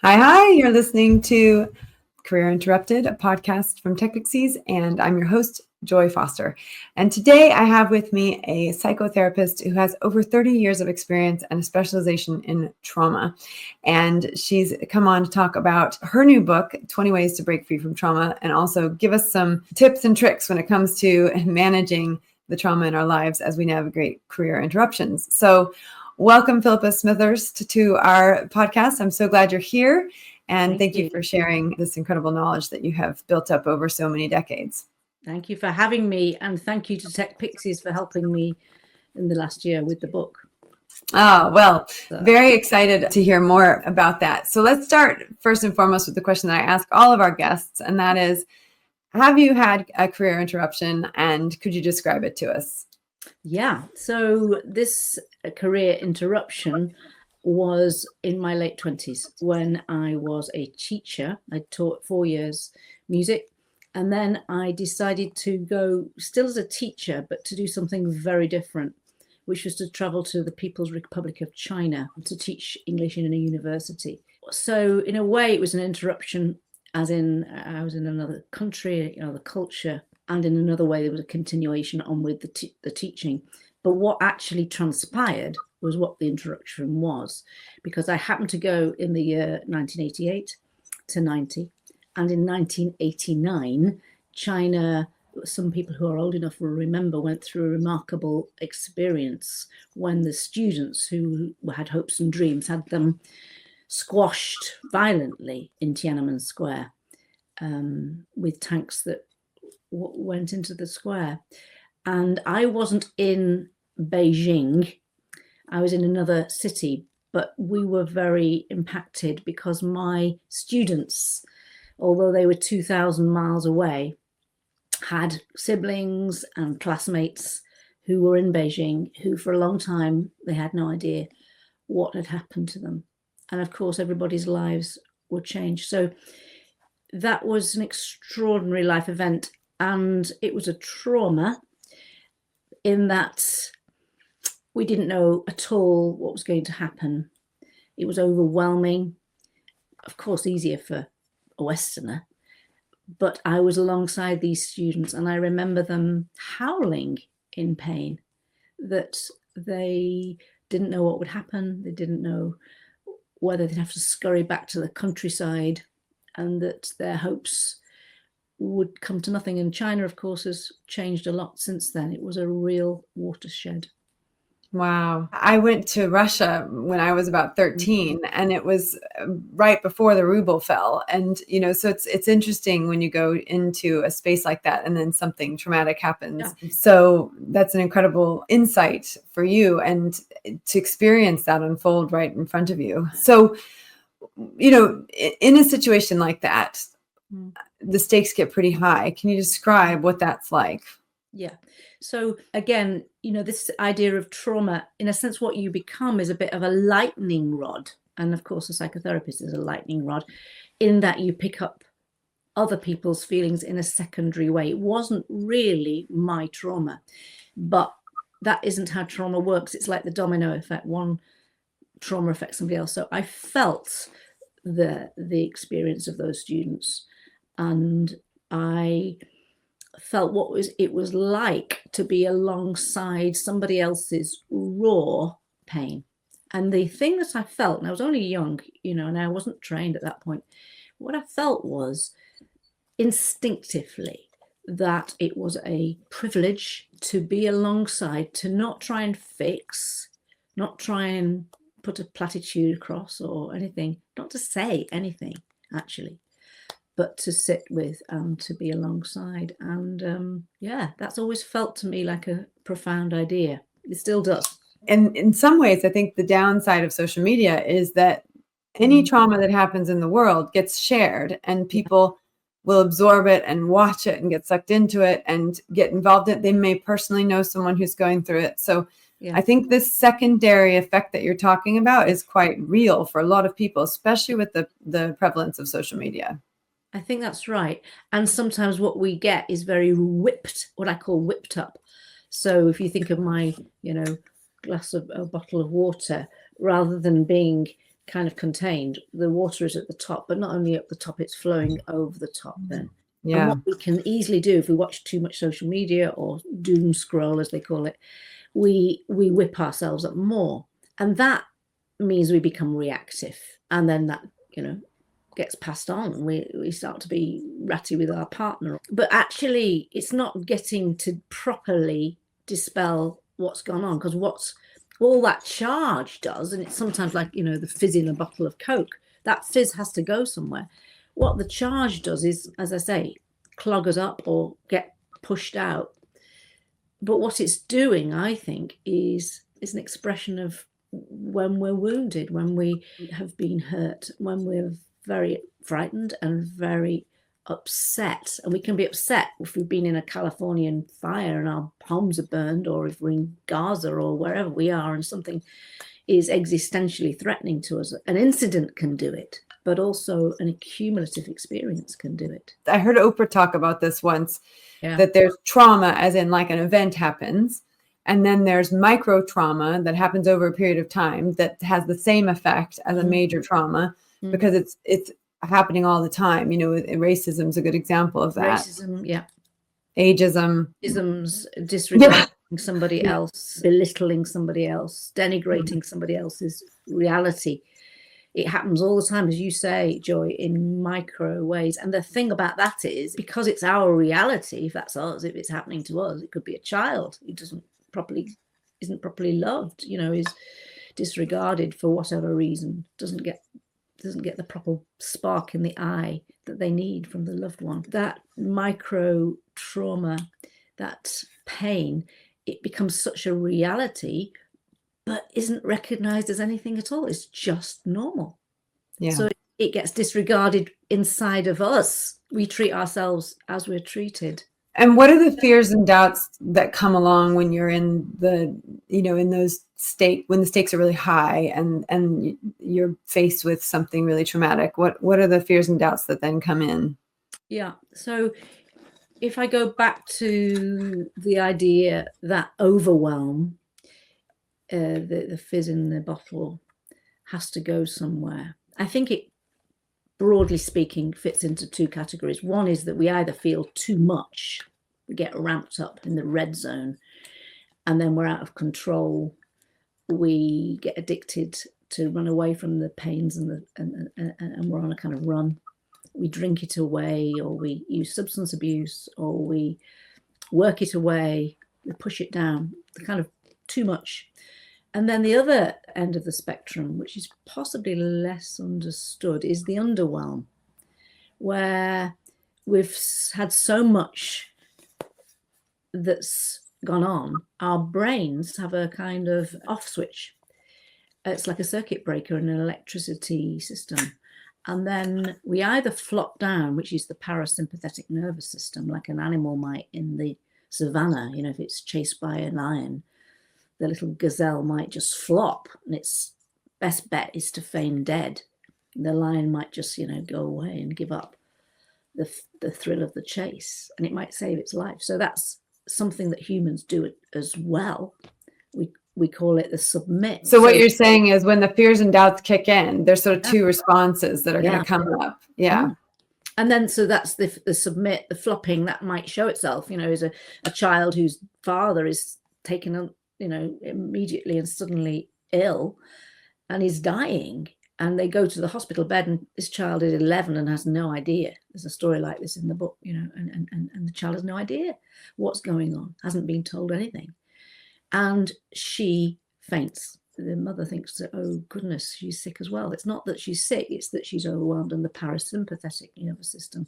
Hi. You're listening to Career Interrupted, a podcast from TechPixies, and I'm your host, Joy Foster. And today I have with me a psychotherapist who has over 30 years of experience and a specialization in trauma. And she's come on to talk about her new book, 20 Ways to Break Free from Trauma, and also give us some tips and tricks when it comes to managing the trauma in our lives as we navigate career interruptions. So welcome, Philippa Smethurst, to our podcast. I'm so glad you're here. And thank you for sharing this incredible knowledge that you have built up over so many decades. Thank you for having me. And thank you to TechPixies for helping me in the last year with the book. Oh, well, very excited to hear more about that. So let's start first and foremost with the question that I ask all of our guests. And that is, have you had a career interruption, and could you describe it to us? Yeah. So this career interruption was in my late 20s when I was a teacher. I taught 4 years music, and then I decided to go still as a teacher, but to do something very different, which was to travel to the People's Republic of China to teach English in a university. So in a way, it was an interruption, as in I was in another country, another culture, and in another way, there was a continuation on with the teaching. But what actually transpired was what the interruption was, because I happened to go in the year 1988 to 90. And in 1989, China, some people who are old enough will remember, went through a remarkable experience when the students who had hopes and dreams had them squashed violently in Tiananmen Square with tanks that went into the square. And I wasn't in Beijing. I was in another city, but we were very impacted because my students, although they were 2,000 miles away, had siblings and classmates who were in Beijing, who for a long time, they had no idea what had happened to them. And of course, everybody's lives were changed. So that was an extraordinary life event. And it was a trauma in that we didn't know at all what was going to happen. It was overwhelming, of course, easier for a Westerner, but I was alongside these students and I remember them howling in pain that they didn't know what would happen. They didn't know whether they'd have to scurry back to the countryside and that their hopes would come to nothing. And China, of course, has changed a lot since then. It was a real watershed. Wow. I went to Russia when I was about 13, and it was right before the ruble fell. And, so it's interesting when you go into a space like that and then something traumatic happens. Yeah. So that's an incredible insight for you and to experience that unfold right in front of you. So, in a situation like that, the stakes get pretty high. Can you describe what that's like? Yeah. So again, this idea of trauma, in a sense, what you become is a bit of a lightning rod. And of course, a psychotherapist is a lightning rod in that you pick up other people's feelings in a secondary way. It wasn't really my trauma, but that isn't how trauma works. It's like the domino effect. One trauma affects somebody else. So I felt the experience of those students, and I felt what it was like to be alongside somebody else's raw pain. And the thing that I felt, and I was only young, and I wasn't trained at that point, what I felt was instinctively that it was a privilege to be alongside, to not try and fix, not try and put a platitude across or anything, not to say anything, actually, but to sit with and to be alongside. And that's always felt to me like a profound idea. It still does. And in some ways, I think the downside of social media is that any trauma that happens in the world gets shared, and people will absorb it and watch it and get sucked into it and get involved in it. They may personally know someone who's going through it. So I think this secondary effect that you're talking about is quite real for a lot of people, especially with the prevalence of social media. I think that's right. And sometimes what we get is very what I call whipped up. So if you think of my, glass of a bottle of water, rather than being kind of contained. The water is at the top, but not only at the top, it's flowing over the top then. Yeah. And what we can easily do if we watch too much social media or doom scroll, as they call it, we whip ourselves up more. And that means we become reactive. And then that, gets passed on. We start to be ratty with our partner. But actually, it's not getting to properly dispel what's gone on, because what's all that charge does, and it's sometimes like, the fizz in a bottle of Coke, that fizz has to go somewhere. What the charge does is, as I say, clog us up or get pushed out. But what it's doing, I think, is an expression of when we're wounded, when we have been hurt, when we're very frightened and very upset. And we can be upset if we've been in a Californian fire and our homes are burned, or if we're in Gaza or wherever we are and something is existentially threatening to us. An incident can do it, but also an accumulative experience can do it. I heard Oprah talk about this once, that there's trauma as in like an event happens, and then there's micro trauma that happens over a period of time that has the same effect as a major trauma, because it's happening all the time. Racism is a good example of that. Racism, yeah. Ageism. Isms, disregarding somebody else, belittling somebody else, denigrating somebody else's reality. It happens all the time, as you say, Joy, in micro ways. And the thing about that is, because it's our reality, if that's us, if it's happening to us, it could be a child who isn't properly loved, is disregarded for whatever reason, doesn't get the proper spark in the eye that they need from the loved one. That micro trauma, that pain, it becomes such a reality, but isn't recognized as anything at all. It's just normal. Yeah. So it gets disregarded inside of us. We treat ourselves as we're treated. And what are the fears and doubts that come along when you're in in those when the stakes are really high and you're faced with something really traumatic? What are the fears and doubts that then come in? Yeah. So if I go back to the idea that overwhelm, the fizz in the bottle has to go somewhere. I think it, broadly speaking, fits into two categories. One is that we either feel too much, we get ramped up in the red zone, and then we're out of control. We get addicted to run away from the pains and we're on a kind of run. We drink it away, or we use substance abuse, or we work it away, we push it down, the kind of too much. And then the other end of the spectrum, which is possibly less understood, is the underwhelm, where we've had so much that's gone on, our brains have a kind of off switch. It's like a circuit breaker in an electricity system. And then we either flop down, which is the parasympathetic nervous system, like an animal might in the savannah. If it's chased by a lion, the little gazelle might just flop, and its best bet is to feign dead. The lion might just, go away and give up the thrill of the chase, and it might save its life. So that's something that humans do as well. We call it the submit. So what you're saying is, when the fears and doubts kick in, there's sort of two responses that are going to come up. Yeah. And then, so that's the submit, the flopping that might show itself, as a child whose father is taken, immediately and suddenly ill and is dying. And they go to the hospital bed, and this child is 11 and has no idea. There's a story like this in the book, and the child has no idea what's going on, hasn't been told anything. And she faints. The mother thinks that, oh goodness, she's sick as well. It's not that she's sick, it's that she's overwhelmed, and the parasympathetic nervous system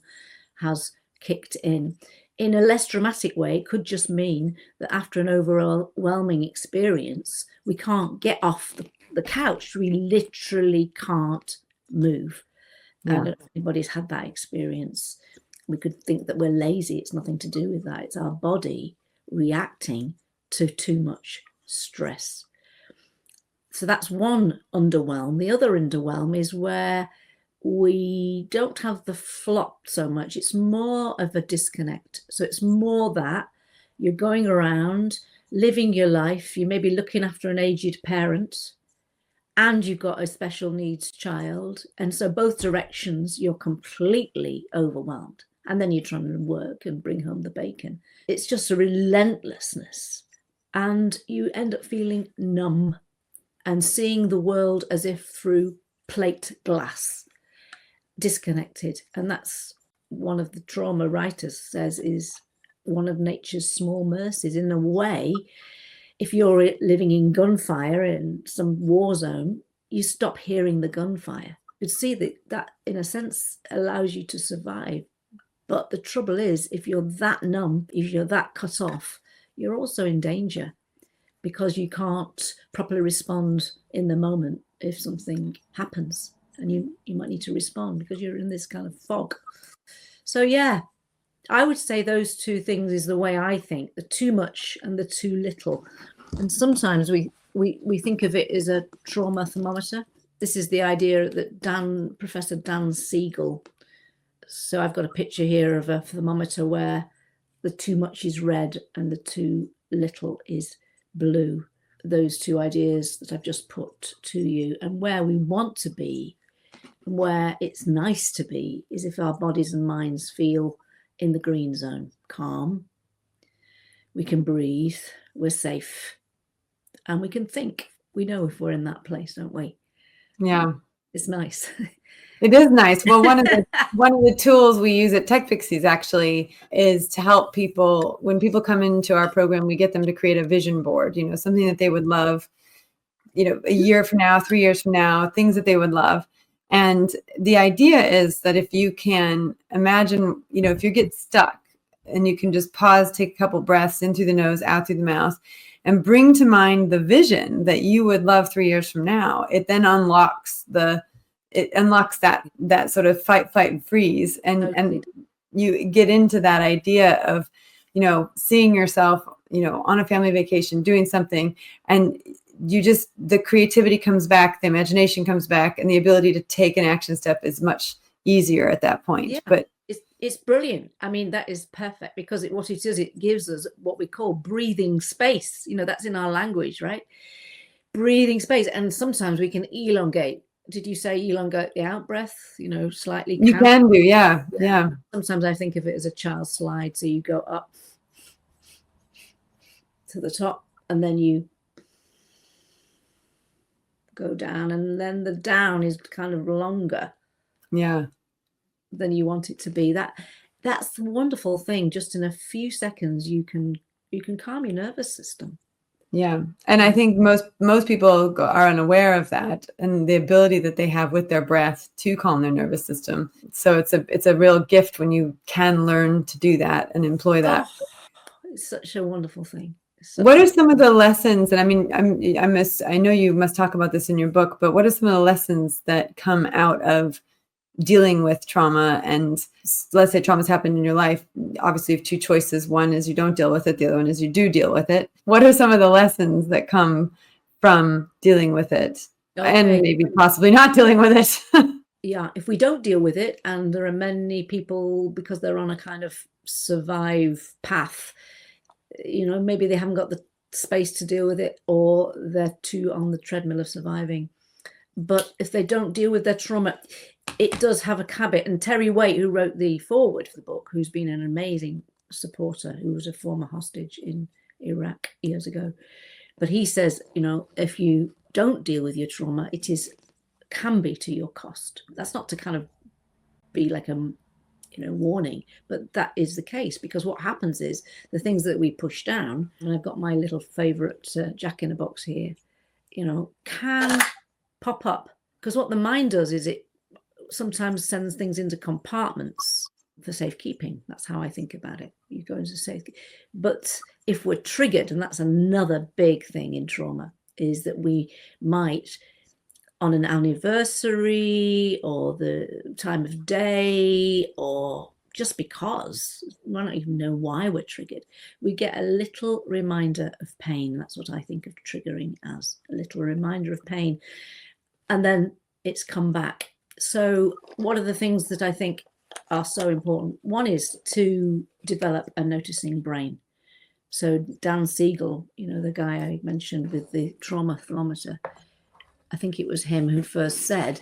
has kicked in. In a less dramatic way, it could just mean that after an overwhelming experience, we can't get off the couch. We literally can't move. I don't know if anybody's had that experience. We could think that we're lazy. It's nothing to do with that. It's our body reacting to too much stress. So that's one underwhelm. The other underwhelm is where we don't have the flop so much. It's more of a disconnect. So it's more that you're going around living your life. You may be looking after an aged parent, and you've got a special needs child. And so both directions, you're completely overwhelmed. And then you're trying to work and bring home the bacon. It's just a relentlessness. And you end up feeling numb and seeing the world as if through plate glass, disconnected. And that's one of the trauma writers says is one of nature's small mercies. In a way, if you're living in gunfire in some war zone, you stop hearing the gunfire. You'd see that in a sense allows you to survive. But the trouble is, if you're that numb, if you're that cut off, you're also in danger, because you can't properly respond in the moment if something happens, and you might need to respond because you're in this kind of fog. So yeah, I would say those two things is the way I think, the too much and the too little. And sometimes we think of it as a trauma thermometer. This is the idea that Professor Dan Siegel. So I've got a picture here of a thermometer where the too much is red and the too little is blue. Those two ideas that I've just put to you, and where we want to be, and where it's nice to be, is if our bodies and minds feel in the green zone, calm, we can breathe, we're safe, and we can think. We know if we're in that place, don't we? Yeah. It's nice. It is nice. Well, one of the tools we use at TechPixies actually is to help people. When people come into our program, we get them to create a vision board, something that they would love, a year from now, 3 years from now, things that they would love. And the idea is that if you can imagine, if you get stuck and you can just pause, take a couple breaths in through the nose, out through the mouth, and bring to mind the vision that you would love 3 years from now, it then unlocks that sort of fight, flight, and freeze. And you get into that idea of, seeing yourself, on a family vacation, doing something, and the creativity comes back, the imagination comes back, and the ability to take an action step is much easier at that point. Yeah, but it's brilliant. I mean, that is perfect, because what it is, it gives us what we call breathing space. That's in our language, right? Breathing space. And sometimes we can elongate. Did you say elongate the out breath, slightly? You can do, yeah. Sometimes I think of it as a child slide. So you go up to the top, and then you go down, and then the down is kind of longer than you want it to be. That's the wonderful thing. Just in a few seconds, you can calm your nervous system. Yeah. And I think most people are unaware of that, and the ability that they have with their breath to calm their nervous system. So it's a real gift when you can learn to do that and employ that. Oh, it's such a wonderful thing. What are some of the lessons? And I mean, I know you must talk about this in your book, but what are some of the lessons that come out of dealing with trauma? And let's say trauma's happened in your life. Obviously, you have two choices. One is you don't deal with it. The other one is you do deal with it. What are some of the lessons that come from dealing with it, and maybe possibly not dealing with it? Yeah, if we don't deal with it, and there are many people, because they're on a kind of survive path, maybe they haven't got the space to deal with it, or they're too on the treadmill of surviving. But if they don't deal with their trauma, it does have a caveat. And Terry Waite, who wrote the foreword for the book, who's been an amazing supporter, who was a former hostage in Iraq years ago, but he says, if you don't deal with your trauma, it can be to your cost. That's not to kind of be like a warning, but that is the case, because what happens is the things that we push down, and I've got my little favorite Jack in a box here, can pop up, because what the mind does is it sometimes sends things into compartments for safekeeping. That's how I think about it. You go into safety. But if we're triggered, and that's another big thing in trauma, is that we might, on an anniversary or the time of day, or just because we don't even know why we're triggered, we get a little reminder of pain. That's what I think of triggering as, a little reminder of pain. And then it's come back. So what are the things that I think are so important? One is to develop a noticing brain. So Dan Siegel, the guy I mentioned with the trauma thermometer, I think it was him who first said,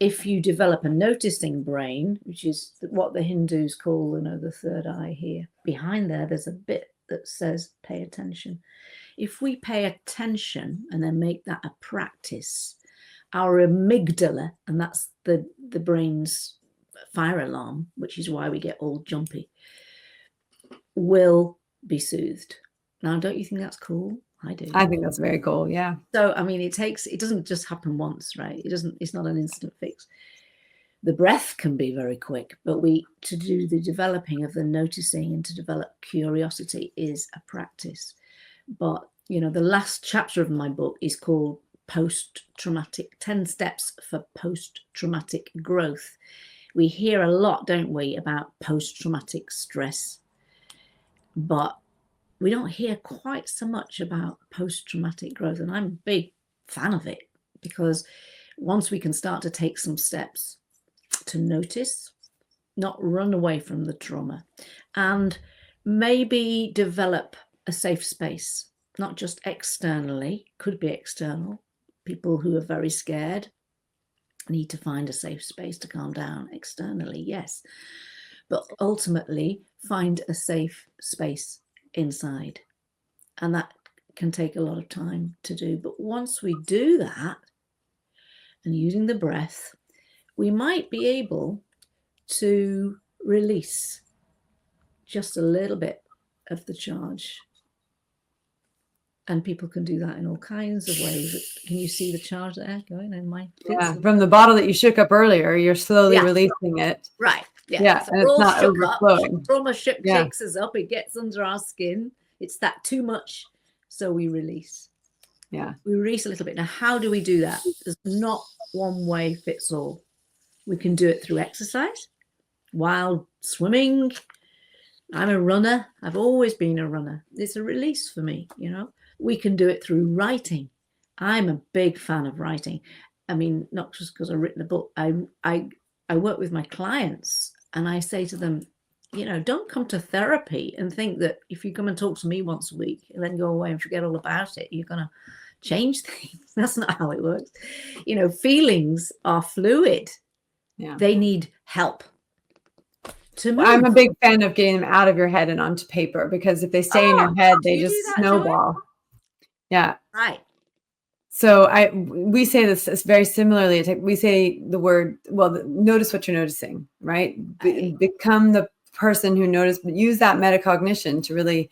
if you develop a noticing brain, which is what the Hindus call, the third eye here, behind there's a bit that says pay attention. If we pay attention and then make that a practice, our amygdala, and that's the brain's fire alarm, which is why we get all jumpy, will be soothed. Now, don't you think that's cool? I do. I think that's very cool. Yeah. So, I mean, it doesn't just happen once, right? It's not an instant fix. The breath can be very quick, but to do the developing of the noticing and to develop curiosity is a practice. But, the last chapter of my book is called 10 Steps for Post-Traumatic Growth. We hear a lot, don't we, about post-traumatic stress, but we don't hear quite so much about post-traumatic growth. And I'm a big fan of it, because once we can start to take some steps to notice, not run away from the trauma, and maybe develop a safe space, not just externally, could be external. People who are very scared need to find a safe space to calm down externally, yes. But ultimately, find a safe space inside. And that can take a lot of time to do. But once we do that, and using the breath, we might be able to release just a little bit of the charge. And people can do that in all kinds of ways. Can you see the charge there going in my feet? Yeah, from the bottle that you shook up earlier, you're slowly releasing it. Right. Yeah. Yeah, So and it's not overflowing. Trauma shakes us up. It gets under our skin. It's that too much. So we release. Yeah. We release a little bit. Now, how do we do that? There's not one way fits all. We can do it through exercise, while swimming. I'm a runner. I've always been a runner. It's a release for me, We can do it through writing. I'm a big fan of writing. I mean, not just because I've written a book. I work with my clients and I say to them, don't come to therapy and think that if you come and talk to me once a week and then go away and forget all about it, you're going to change things. That's not how it works. Feelings are fluid. Yeah. They need help to move. I'm a big fan of getting them out of your head and onto paper, because if they stay in your head, they just snowball. Yeah. Right. So we say this very similarly. We say the word, notice what you're noticing, right? Become the person who notices, use that metacognition to really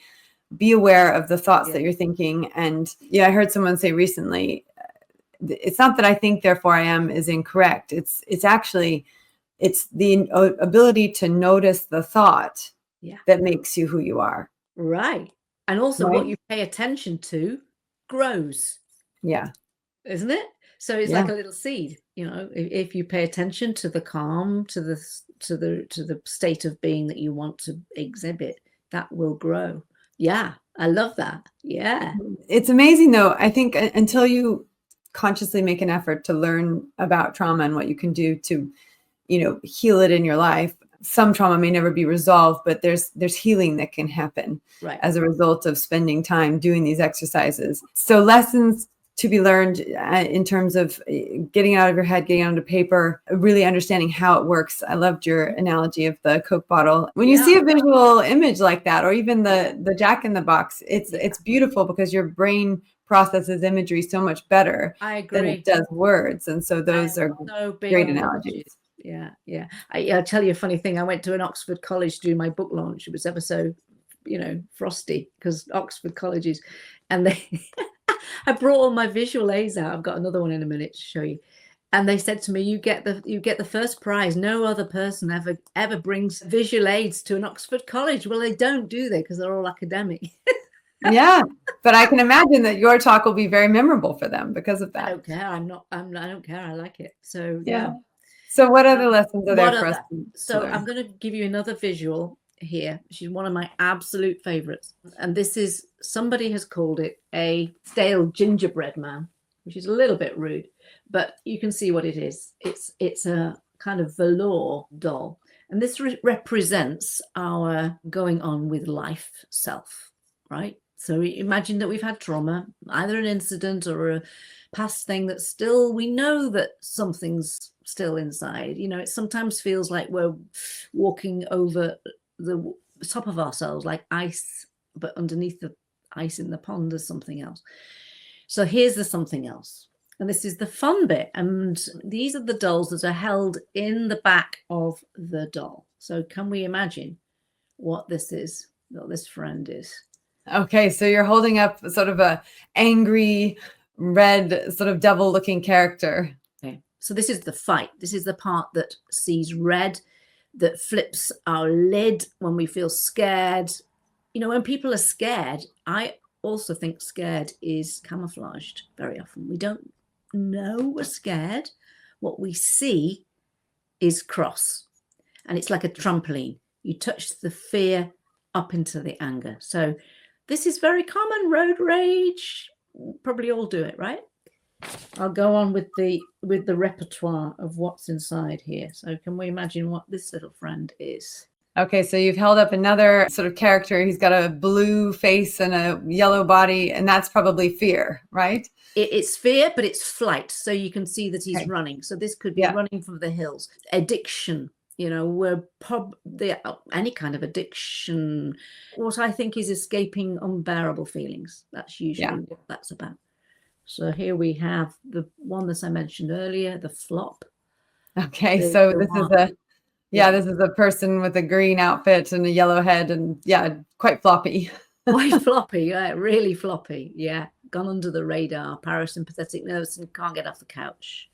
be aware of the thoughts that you're thinking. And I heard someone say recently, it's not that I think, therefore I am is incorrect. It's the ability to notice the thought that makes you who you are. Right. And also what you pay attention to grows. Yeah. Isn't it? So it's like a little seed, if you pay attention to the calm, to the state of being that you want to exhibit, that will grow. Yeah. I love that. Yeah. It's amazing though. I think until you consciously make an effort to learn about trauma and what you can do to, heal it in your life, some trauma may never be resolved, but there's healing that can happen as a result of spending time doing these exercises. So lessons to be learned in terms of getting out of your head, getting onto paper, really understanding how it works. I loved your analogy of the Coke bottle. When you see a visual image like that, or even the Jack in the Box, it's beautiful, because your brain processes imagery so much better than it does words. And so those are great analogies. Yeah. I'll tell you a funny thing. I went to an Oxford college to do my book launch. It was ever so, frosty, because Oxford colleges, and they, I brought all my visual aids out. I've got another one in a minute to show you. And they said to me, you get the first prize. No other person ever brings visual aids to an Oxford college. Well, they don't, do they? Because they're all academic. Yeah, but I can imagine that your talk will be very memorable for them because of that. I don't care. I don't care. I like it. So yeah. So what other lessons are there for us? So I'm going to give you another visual here. She's one of my absolute favorites. And this is, somebody has called it a stale gingerbread man, which is a little bit rude, but you can see what it is. It's a kind of velour doll. And this represents our going on with life self, right? So imagine that we've had trauma, either an incident or a past thing that still, we know that something's still inside. It sometimes feels like we're walking over the top of ourselves like ice, but underneath the ice in the pond there's something else. So here's the something else. And this is the fun bit. And these are the dolls that are held in the back of the doll. So can we imagine what this is, what this friend is? Okay, so you're holding up sort of a angry, red, sort of devil-looking character. Okay, so this is the fight. This is the part that sees red, that flips our lid when we feel scared. When people are scared, I also think scared is camouflaged very often. We don't know we're scared. What we see is cross, and it's like a trampoline. You touch the fear up into the anger. So this is very common, road rage. Probably all do it, right? I'll go on with the repertoire of what's inside here. So can we imagine what this little friend is? Okay, so you've held up another sort of character. He's got a blue face and a yellow body, and that's probably fear, right? It's fear, but it's flight. So you can see that he's running. So this could be running from the hills. Addiction. We're any kind of addiction. What I think is escaping unbearable feelings. That's usually what that's about. So here we have the one that I mentioned earlier, the flop. Okay, so this is a person with a green outfit and a yellow head, and quite floppy. Quite floppy, really floppy. Yeah, gone under the radar, parasympathetic nervous system, can't get off the couch.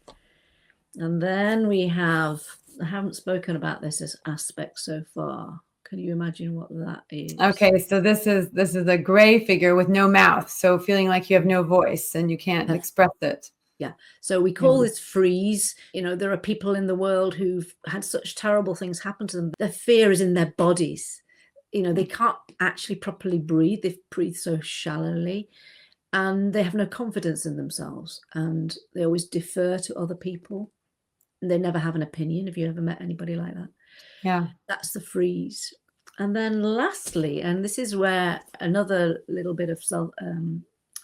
And then we have, I haven't spoken about this as aspect so far. Can you imagine what that is? Okay, so this is a gray figure with no mouth, so feeling like you have no voice and you can't express it. Yeah, so we call this freeze. There are people in the world who've had such terrible things happen to them. Their fear is in their bodies. They can't actually properly breathe. They breathe so shallowly, and they have no confidence in themselves, and they always defer to other people. They never have an opinion. Have you ever met anybody like that? Yeah. That's the freeze. And then lastly, and this is where another little bit of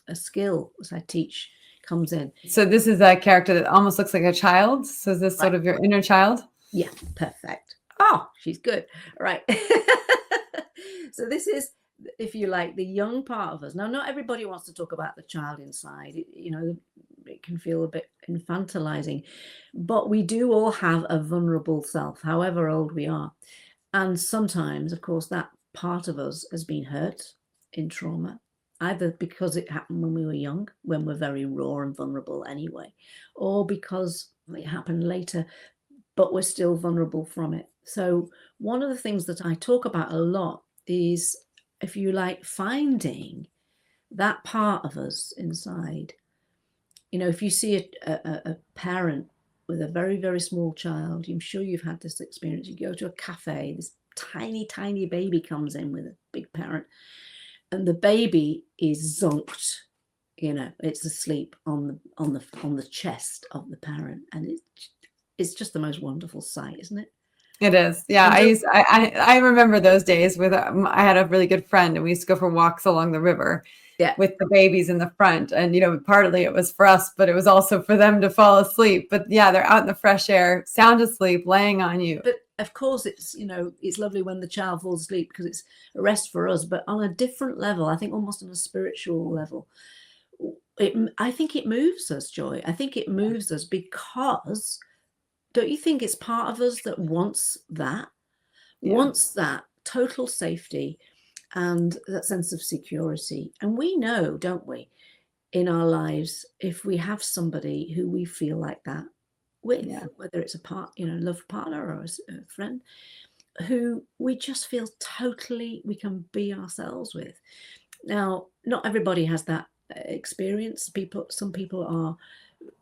a skill as I teach comes in. So this is a character that almost looks like a child. So is this sort of your inner child? Yeah, perfect. Oh, she's good. Right. So this is, if you like, the young part of us. Now, not everybody wants to talk about the child inside. It can feel a bit infantilizing, but we do all have a vulnerable self, however old we are. And sometimes, of course, that part of us has been hurt in trauma, either because it happened when we were young, when we're very raw and vulnerable anyway, or because it happened later, but we're still vulnerable from it. So one of the things that I talk about a lot is, if you like, finding that part of us inside. If you see a parent with a very, very small child, I'm sure you've had this experience. You go to a cafe, this tiny, tiny baby comes in with a big parent, and the baby is zonked. It's asleep on the chest of the parent, and it's just the most wonderful sight, isn't it? It is. Yeah. I remember those days with, I had a really good friend, and we used to go for walks along the river with the babies in the front. And, partly it was for us, but it was also for them to fall asleep. But they're out in the fresh air, sound asleep, laying on you. But of course it's lovely when the child falls asleep because it's a rest for us, but on a different level, I think almost on a spiritual level, I think it moves us, Joy. I think it moves us because, don't you think it's part of us that wants that total safety and that sense of security? And we know, don't we, in our lives, if we have somebody who we feel like that with, whether it's a love partner or a friend, who we just feel totally, we can be ourselves with. Now, not everybody has that experience. Some people are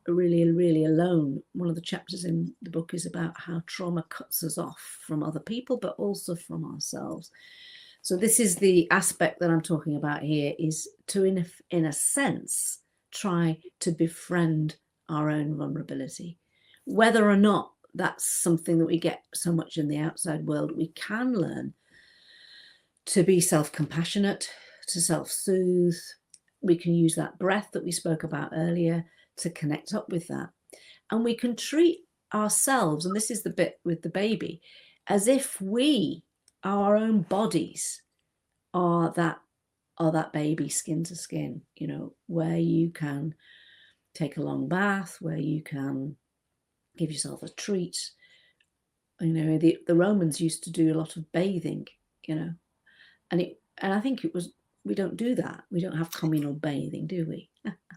really, really alone. One of the chapters in the book is about how trauma cuts us off from other people, but also from ourselves. So this is the aspect that I'm talking about here, is to, in a sense, try to befriend our own vulnerability. Whether or not that's something that we get so much in the outside world, we can learn to be self-compassionate, to self-soothe. We can use that breath that we spoke about earlier to connect up with that. And we can treat ourselves, and this is the bit with the baby, as if we, our own bodies, are that baby skin to skin, where you can take a long bath, where you can give yourself a treat. The Romans used to do a lot of bathing, and I think we don't do that. We don't have communal bathing, do we?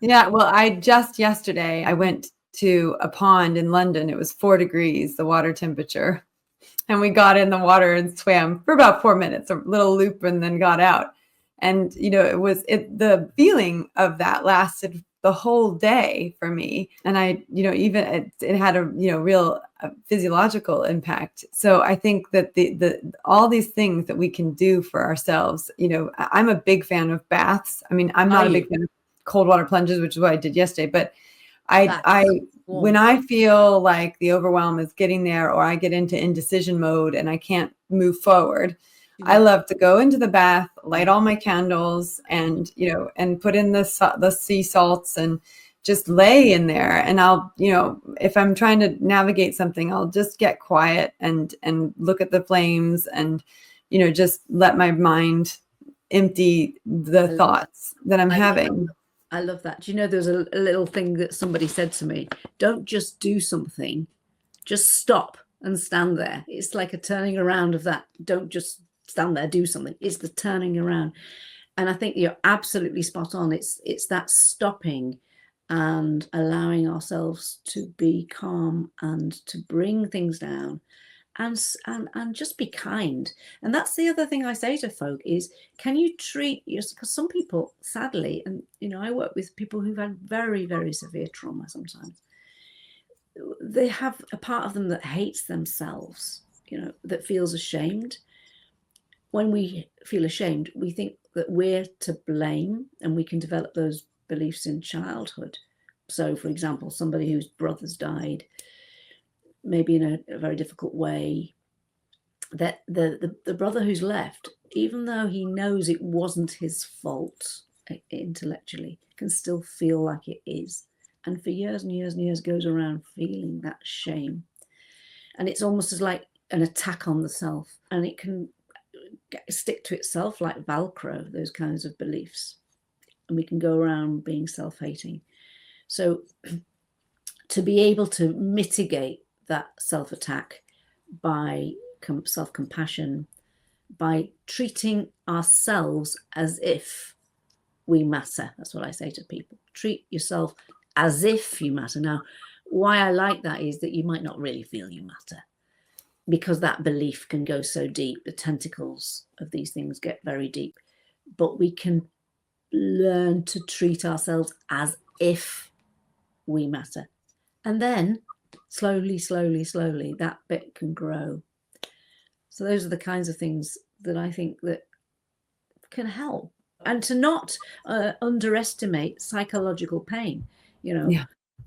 Yeah, well, yesterday I went to a pond in London. It was 4 degrees, the water temperature. And we got in the water and swam for about 4 minutes, a little loop, and then got out. And, the feeling of that lasted the whole day for me. And even it had a, real physiological impact. So I think that all these things that we can do for ourselves, I'm a big fan of baths. I mean, I'm not a big fan of cold water plunges, which is what I did yesterday, but when I feel like the overwhelm is getting there, or I get into indecision mode and I can't move forward, I love to go into the bath, light all my candles, and and put in the sea salts and just lay in there. And I'll, if I'm trying to navigate something, I'll just get quiet and look at the flames and just let my mind empty the thoughts that I'm having. I love that. Do you know, there's a little thing that somebody said to me: don't just do something, just stop and stand there. It's like a turning around of that. Don't just stand there, do something. It's the turning around. And I think you're absolutely spot on. It's that stopping and allowing ourselves to be calm and to bring things down and just be kind. And that's the other thing I say to folk is, can you treat yourself? Because some people, sadly, and I work with people who've had very, very severe trauma sometimes, they have a part of them that hates themselves, that feels ashamed. When we feel ashamed, we think that we're to blame, and we can develop those beliefs in childhood. So, for example, somebody whose brothers died, maybe in a very difficult way, that the brother who's left, even though he knows it wasn't his fault intellectually, can still feel like it is. And for years and years and years goes around feeling that shame. And it's almost as like an attack on the self. And it can stick to itself like Velcro, those kinds of beliefs. And we can go around being self-hating. So to be able to mitigate that self-attack by self-compassion, by treating ourselves as if we matter. That's what I say to people. Treat yourself as if you matter. Now, why I like that is that you might not really feel you matter, because that belief can go so deep. The tentacles of these things get very deep. But we can learn to treat ourselves as if we matter. And then slowly, slowly, slowly, that bit can grow. So those are the kinds of things that I think that can help. And to not underestimate psychological pain.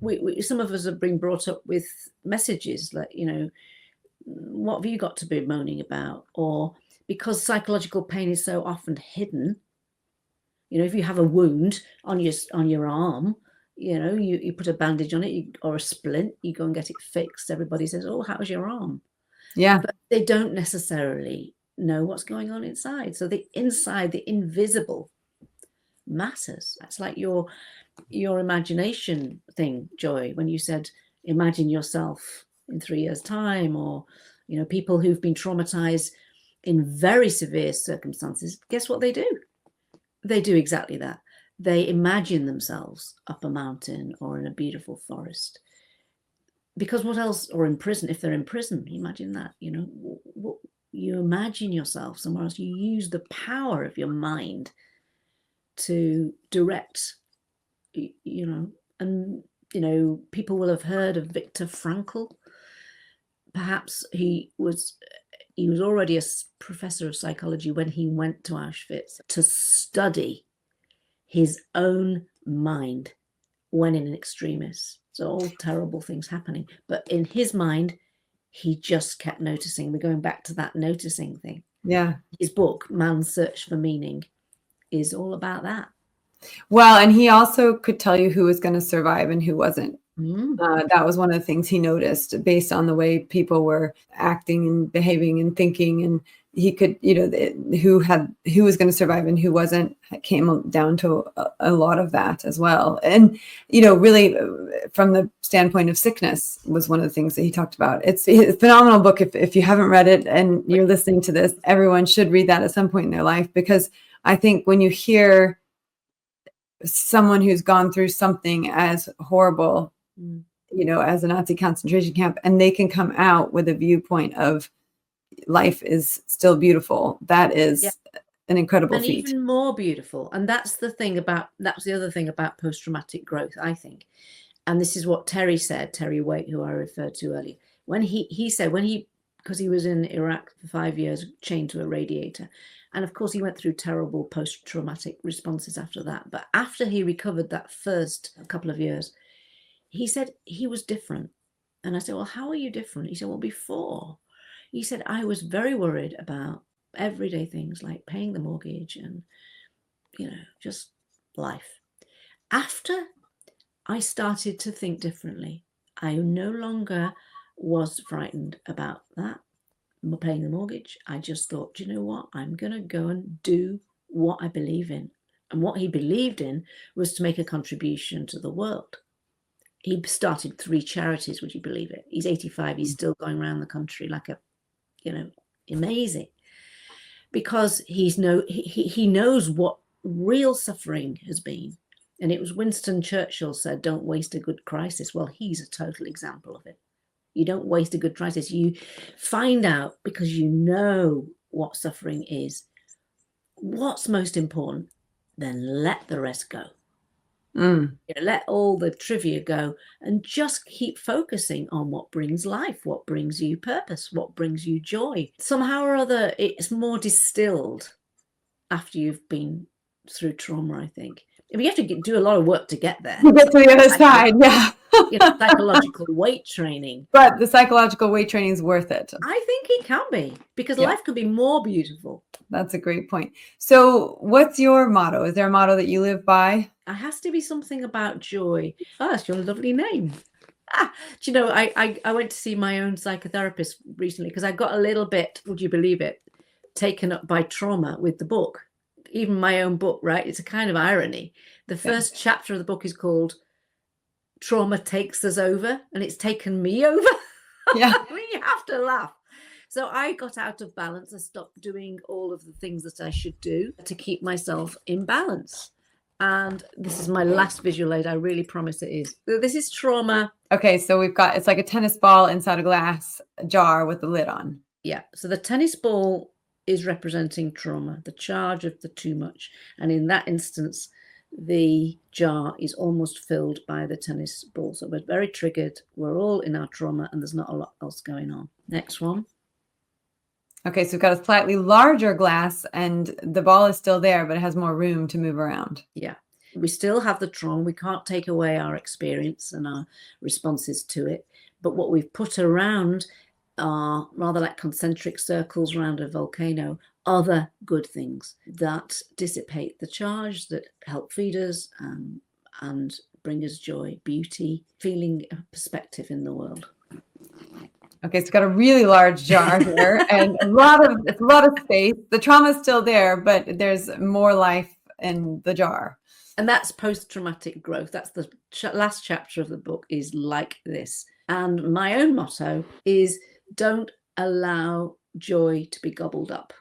We some of us have been brought up with messages like, what have you got to be moaning about? Or because psychological pain is so often hidden, if you have a wound on your arm, you put a bandage on it, or a splint, you go and get it fixed. Everybody says, oh, how's your arm? Yeah. But they don't necessarily know what's going on inside. So the inside, the invisible, matters. That's like your imagination thing, Joy, when you said, imagine yourself in 3 years' time, or, people who've been traumatized in very severe circumstances, guess what they do? They do exactly that. They imagine themselves up a mountain or in a beautiful forest. Because what else? Or in prison, if they're in prison, imagine that, you imagine yourself somewhere else. You use the power of your mind to direct, and, people will have heard of Viktor Frankl. Perhaps he was already a professor of psychology when he went to Auschwitz to study his own mind when in an extremis. So all terrible things happening. But in his mind, he just kept noticing. We're going back to that noticing thing. Yeah. His book, Man's Search for Meaning, is all about that. Well, and he also could tell you who was going to survive and who wasn't. That was one of the things he noticed based on the way people were acting and behaving and thinking. And he could, who was going to survive and who wasn't, came down to a lot of that as well. And, really from the standpoint of sickness was one of the things that he talked about. It's a phenomenal book. If you haven't read it and you're listening to this, everyone should read that at some point in their life, because I think when you hear someone who's gone through something as horrible, as a Nazi concentration camp, and they can come out with a viewpoint of life is still beautiful. That is an incredible feat. Even more beautiful. And that's the other thing about post-traumatic growth, I think. And this is what Terry said, Terry Waite, who I referred to earlier. When he said, because he was in Iraq for 5 years, chained to a radiator. And of course, he went through terrible post-traumatic responses after that. But after he recovered that first couple of years, he said he was different. And I said, well, how are you different? He said, well, before, he said, I was very worried about everyday things like paying the mortgage and, just life. After I started to think differently, I no longer was frightened about that, paying the mortgage. I just thought, you know what? I'm going to go and do what I believe in. And what he believed in was to make a contribution to the world. He started 3 charities, would you believe it? He's 85. He's still going around the country like amazing. Because he knows what real suffering has been. And it was Winston Churchill said, don't waste a good crisis. Well, he's a total example of it. You don't waste a good crisis. You find out, because you know what suffering is, what's most important, then let the rest go. Let all the trivia go and just keep focusing on what brings life, what brings you purpose, what brings you joy. Somehow or other, it's more distilled after you've been through trauma, I think. I mean, you have to do a lot of work to get there. To get to the other side, yeah. Psychological weight training. But the psychological weight training is worth it. I think it can be, because life could be more beautiful. That's a great point. So what's your motto? Is there a motto that you live by? It has to be something about joy. First, your lovely name. Do you know, I went to see my own psychotherapist recently because I got a little bit, would you believe it, taken up by trauma with the book. Even my own book, right? It's a kind of irony. The first chapter of the book is called Trauma Takes Us Over, and it's taken me over. Yeah. I mean, you have to laugh. So I got out of balance. I stopped doing all of the things that I should do to keep myself in balance. And this is my last visual aid. I really promise it is. This is trauma. Okay, so it's like a tennis ball inside a glass jar with the lid on. Yeah. So the tennis ball is representing trauma, the charge of the too much. And in that instance, the jar is almost filled by the tennis ball. So we're very triggered. We're all in our trauma and there's not a lot else going on. Next one. Okay, so we've got a slightly larger glass and the ball is still there, but it has more room to move around. Yeah. We still have the trauma. We can't take away our experience and our responses to it. But what we've put around are rather like concentric circles around a volcano, other good things that dissipate the charge, that help feed us and bring us joy, beauty, feeling a perspective in the world. Okay, so it's got a really large jar here and a lot of space. The trauma is still there, but there's more life in the jar. And that's post-traumatic growth. That's the last chapter of the book is like this. And my own motto is don't allow joy to be gobbled up,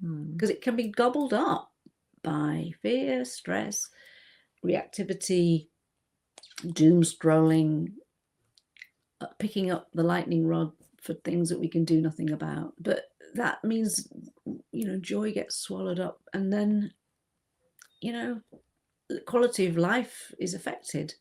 because it can be gobbled up by fear, stress, reactivity, doom scrolling, picking up the lightning rod for things that we can do nothing about. But that means, joy gets swallowed up, and then, the quality of life is affected.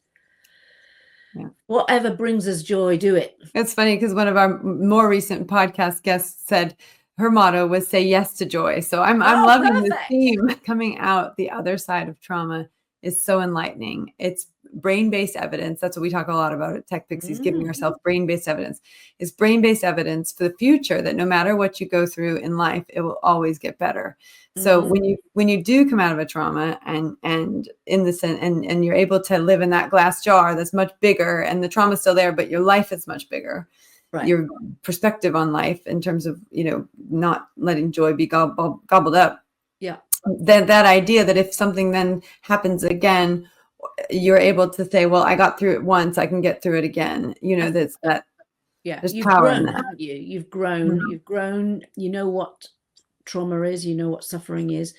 Yeah. Whatever brings us joy, do it. It's funny because one of our more recent podcast guests said her motto was say yes to joy. So I'm loving this theme, coming out the other side of trauma, is so enlightening. It's brain-based evidence. That's what we talk a lot about at TechPixies, giving ourselves brain-based evidence. It's brain-based evidence for the future that no matter what you go through in life, it will always get better. So when you do come out of a trauma and in the and you're able to live in that glass jar that's much bigger, and the trauma's still there, but your life is much bigger. Right. Your perspective on life in terms of, not letting joy be gobbled up. Yeah. That idea that if something then happens again, you're able to say, well, I got through it once, I can get through it again. That's that. Yeah. There's You've power grown, in that. haven't you? You've grown, you know what trauma is, you know what suffering is.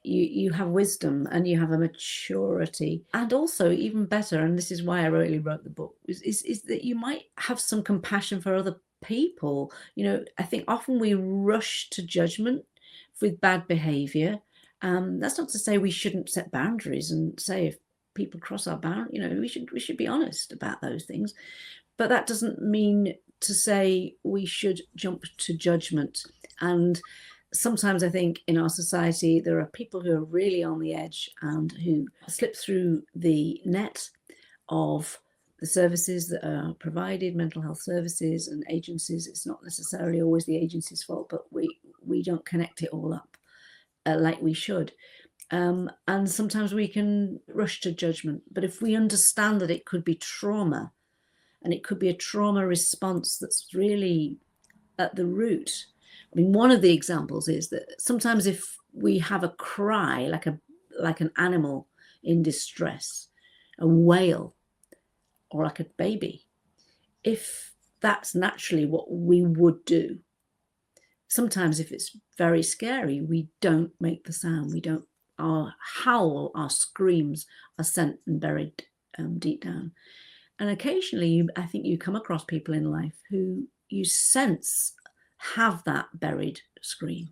You have wisdom and you have a maturity, and also even better, and this is why I really wrote the book, is that you might have some compassion for other people. I think often we rush to judgment with bad behavior. That's not to say we shouldn't set boundaries and say if people cross our boundary, we should be honest about those things, but that doesn't mean to say we should jump to judgment. And sometimes I think in our society, there are people who are really on the edge and who slip through the net of the services that are provided, mental health services and agencies. It's not necessarily always the agency's fault, but we don't connect it all up like we should. And sometimes we can rush to judgment. But if we understand that it could be trauma, and it could be a trauma response that's really at the root. I mean, one of the examples is that sometimes if we have a cry, like an animal in distress, a wail, or like a baby, if that's naturally what we would do, sometimes if it's very scary, we don't make the sound. Our howl, our screams are sent and buried deep down. And occasionally, I think you come across people in life who you sense have that buried scream,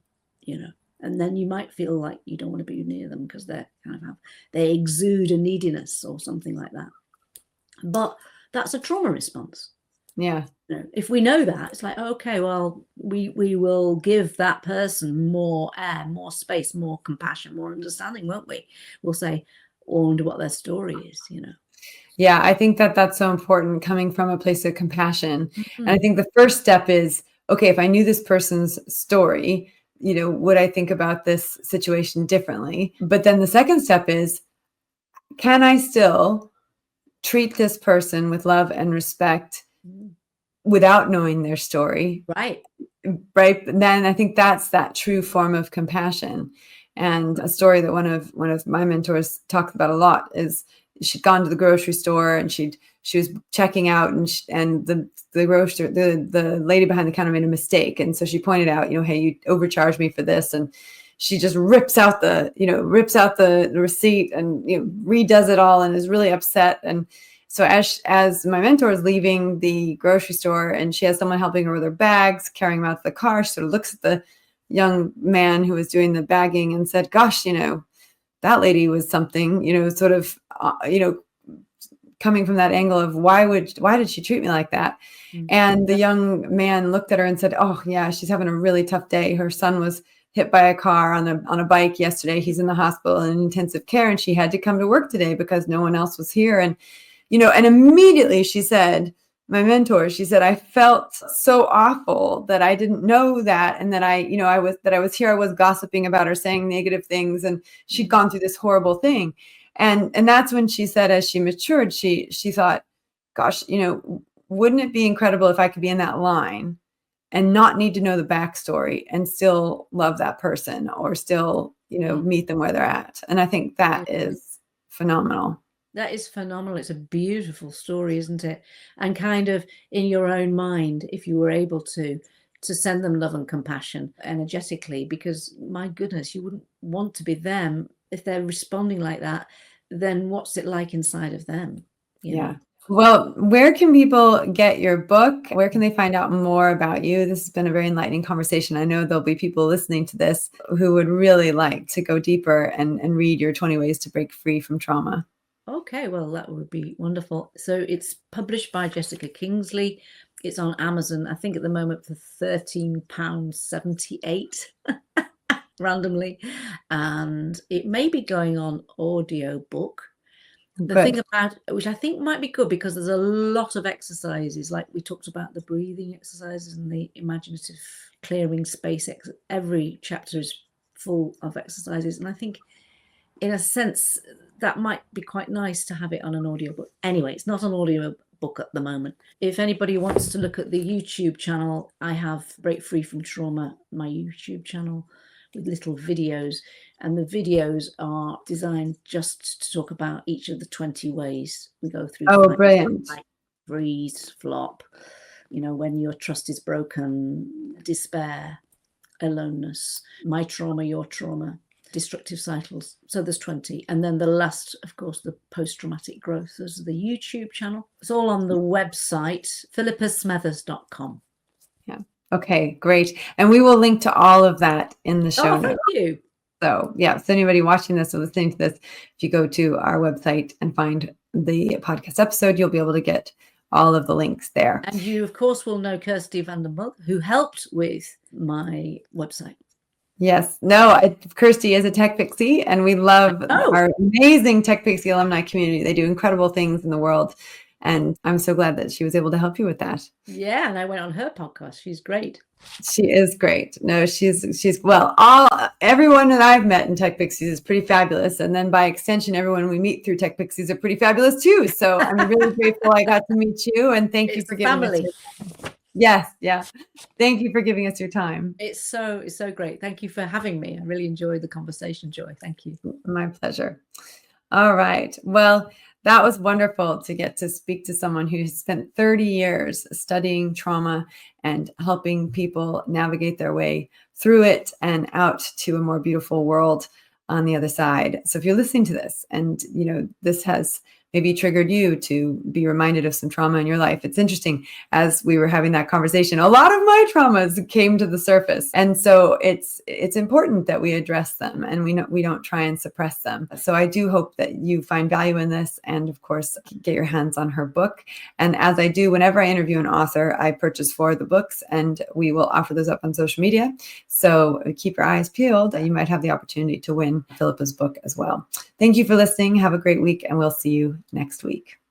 and then you might feel like you don't want to be near them because they exude a neediness or something like that. But that's a trauma response. Yeah. If we know that, it's like, okay, well, we will give that person more air, more space, more compassion, more understanding, won't we? We'll say, I wonder what their story is, Yeah, I think that that's so important, coming from a place of compassion. And I think the first step is, okay, if I knew this person's story, would I think about this situation differently? But then the second step is, can I still treat this person with love and respect without knowing their story? Right. Right. And then I think that's that true form of compassion. And a story that one of my mentors talked about a lot is, she'd gone to the grocery store and she was checking out, and the grocer, the lady behind the counter made a mistake. And so she pointed out, hey, you overcharged me for this. And she just rips out the receipt and redoes it all and is really upset. And so as my mentor is leaving the grocery store and she has someone helping her with her bags, carrying them out to the car, she sort of looks at the young man who was doing the bagging and said, gosh, that lady was something, coming from that angle of why did she treat me like that? And the young man looked at her and said, oh yeah, she's having a really tough day. Her son was hit by a car on a bike yesterday. He's in the hospital in intensive care, and she had to come to work today because no one else was here. And, and immediately she said, my mentor, she said, I felt so awful that I didn't know that. And that I was here, I was gossiping about her, saying negative things, and she'd gone through this horrible thing. And that's when she said, as she matured, she thought, gosh, wouldn't it be incredible if I could be in that line and not need to know the backstory and still love that person, or still, meet them where they're at. And I think that is phenomenal. That is phenomenal. It's a beautiful story, isn't it? And kind of in your own mind, if you were able to send them love and compassion energetically, because my goodness, you wouldn't want to be them. If they're responding like that, then what's it like inside of them? Yeah. Well, where can people get your book? Where can they find out more about you? This has been a very enlightening conversation. I know there'll be people listening to this who would really like to go deeper and read your 20 Ways to Break Free from Trauma. Okay, well, that would be wonderful. So it's published by Jessica Kingsley. It's on Amazon, I think at the moment, for £13.78 randomly. And it may be going on audiobook. The thing about, which I think might be good, because there's a lot of exercises, like we talked about the breathing exercises and the imaginative clearing space. Every chapter is full of exercises. And I think in a sense that might be quite nice to have it on an audiobook. Anyway, it's not an audiobook at the moment. If anybody wants to look at the YouTube channel, I have Break Free from Trauma, my YouTube channel, with little videos. And the videos are designed just to talk about each of the 20 ways we go through. Oh, brilliant. Like freeze, flop, when your trust is broken, despair, aloneness, my trauma, your trauma, destructive cycles. So there's 20. And then the last, of course, the post-traumatic growth. There's the YouTube channel. It's all on the website, philippasmethurst.com. Yeah. Okay, great. And we will link to all of that in the show notes. Thank you. So yeah, so anybody watching this or listening to this, if you go to our website and find the podcast episode, you'll be able to get all of the links there. And you, of course, will know Kirsty van der Mug, who helped with my website. Yes. No, Kirsty is a Tech Pixie, and we love our amazing Tech Pixie alumni community. They do incredible things in the world. And I'm so glad that she was able to help you with that. Yeah, and I went on her podcast. She's great. She is great. No, she's well, everyone that I've met in Tech Pixies is pretty fabulous. And then by extension, everyone we meet through Tech Pixies are pretty fabulous too. So I'm really grateful I got to meet you, and thank you for giving us your time. Yes, yeah. Thank you for giving us your time. It's so great. Thank you for having me. I really enjoyed the conversation, Joy. Thank you. My pleasure. All right. Well, that was wonderful to get to speak to someone who spent 30 years studying trauma and helping people navigate their way through it and out to a more beautiful world on the other side. So if you're listening to this and, this has maybe triggered you to be reminded of some trauma in your life. It's interesting, as we were having that conversation, a lot of my traumas came to the surface. And so it's important that we address them, and we don't try and suppress them. So I do hope that you find value in this, and of course, get your hands on her book. And as I do, whenever I interview an author, I purchase 4 of the books, and we will offer those up on social media. So keep your eyes peeled. You might have the opportunity to win Philippa's book as well. Thank you for listening. Have a great week, and we'll see you next week.